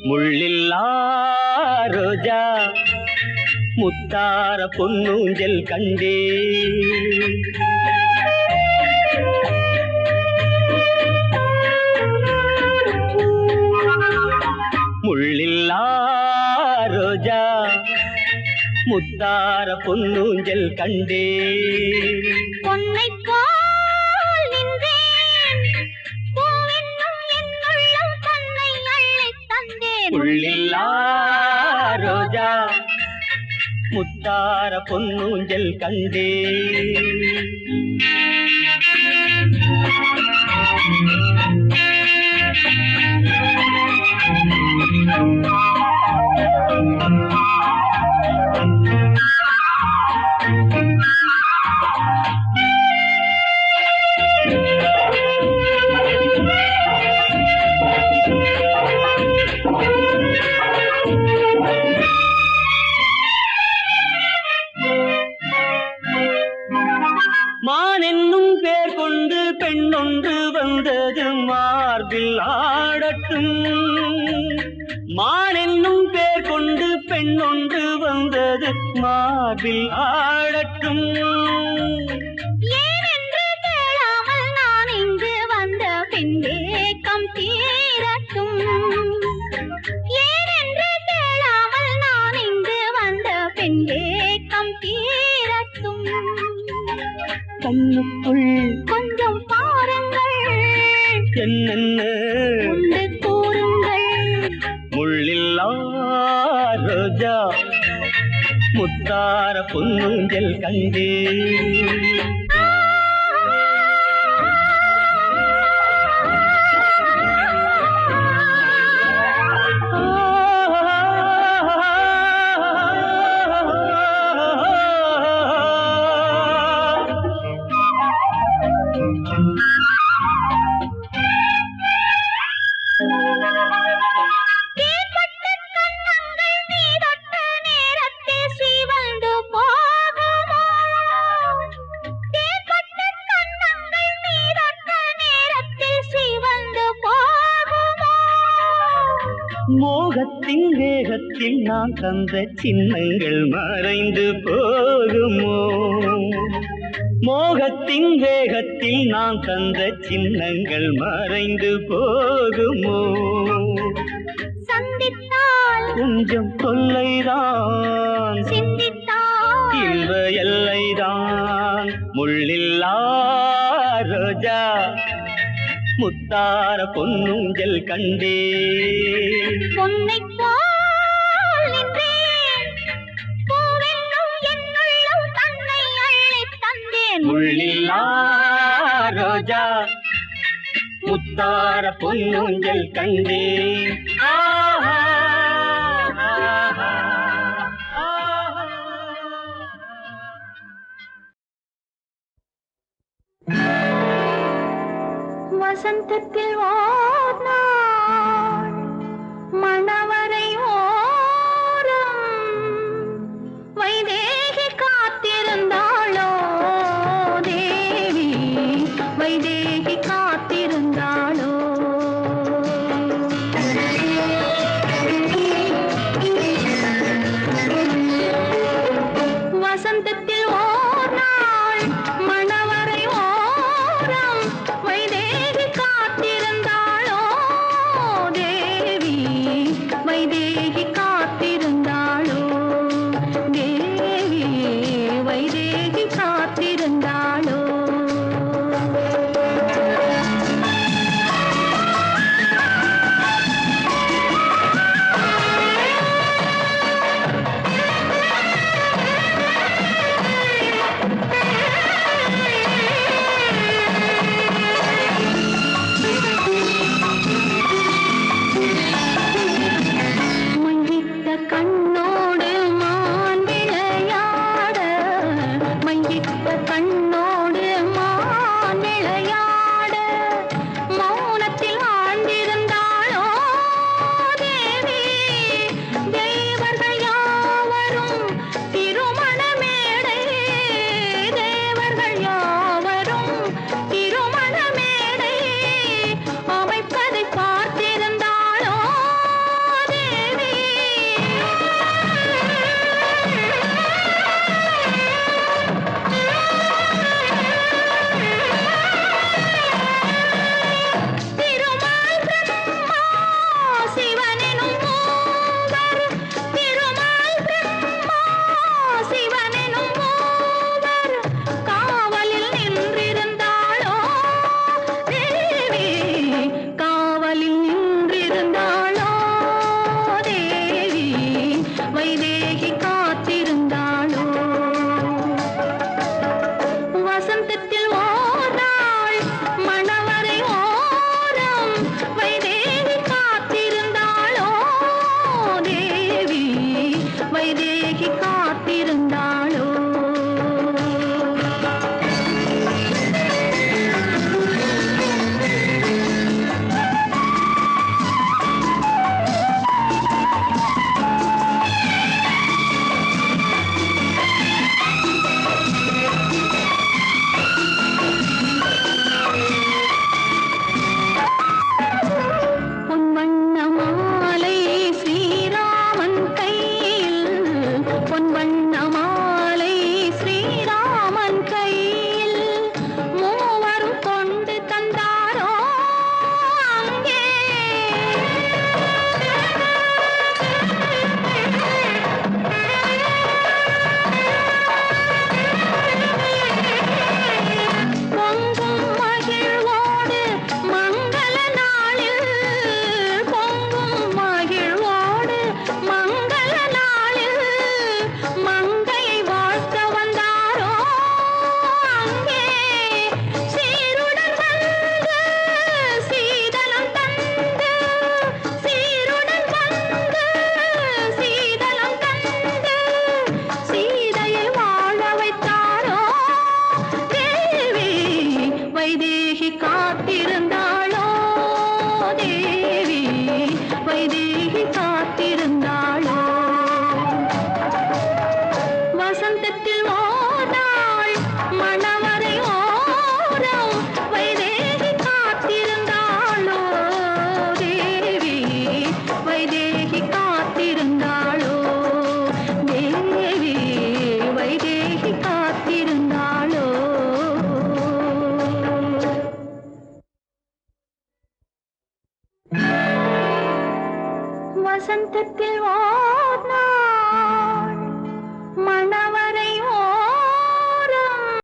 முள்ளில்லா ரோஜா முத்தார பொன்னூஞ்சல் கண்டே முள்ளில்லா ரோஜா முத்தார பொன்னூஞ்சல் கண்டே பொன்னை போல் நின்றேன் பூவென்னும் என் உள்ளம் தன்னை அள்ளித் தந்தேன் முள்ளில்லா ரோஜா முத்தார பொன்னூஞ்சல் கண்டே மான் என்னும் பேர் கொண்டு பெண்ணொன்று வந்தது மார்பில் ஆடட்டும் மான் என்னும் பேர் கொண்டு பெண்ணொன்று வந்தது மார்பில் ஆடட்டும் ஏனென்று கேளாமல் நான் இங்கு வந்த பின் ஏக்கம் தீரட்டும் ஏனென்று கேளாமல் நான் இங்கு வந்த பின் ஏக்கம் தீரட்டும் கண்ணுக்குள் கொஞ்சம் பாருங்கள் என்னென்ன உண்டு கூறுங்கள் முள்ளில்லா ரோஜா முத்தார பொன்னூஞ்சல் கண்டே மோகத்தின் வேகத்தில் நான் தந்த சின்னங்கள் மறைந்து போகுமோ மோகத்தின் வேகத்தில் நான் தந்த சின்னங்கள் மறைந்து போகுமோ சந்தித்தால் கொஞ்சம் தொல்லைதான் சிந்தித்தால் இன்ப எல்லைதான் முள்ளில்லா ரோஜா முத்தார பொன்னூஞ்சல் கண்டே பொன்னை போல் நின்றேன் பூவென்னும் என் உள்ளம் தன்னை அள்ளித் தந்தேன் முள்ளில்லா ரோஜா முத்தார பொன்னூஞ்சல் கண்டே ஆஹா வசந்தத்தில் ஓர் நாள் மணவரை ஓரம் வைதேகி காத்திருந்தாளோ தேவி வைதேகி காத்திருந்தாளோ வசந்தத்தில் ஓர் நாள் மணவரை ஓரம் வைதேகி காத்திருந்தாளோ வசந்தத்தில் ஓர் நாள்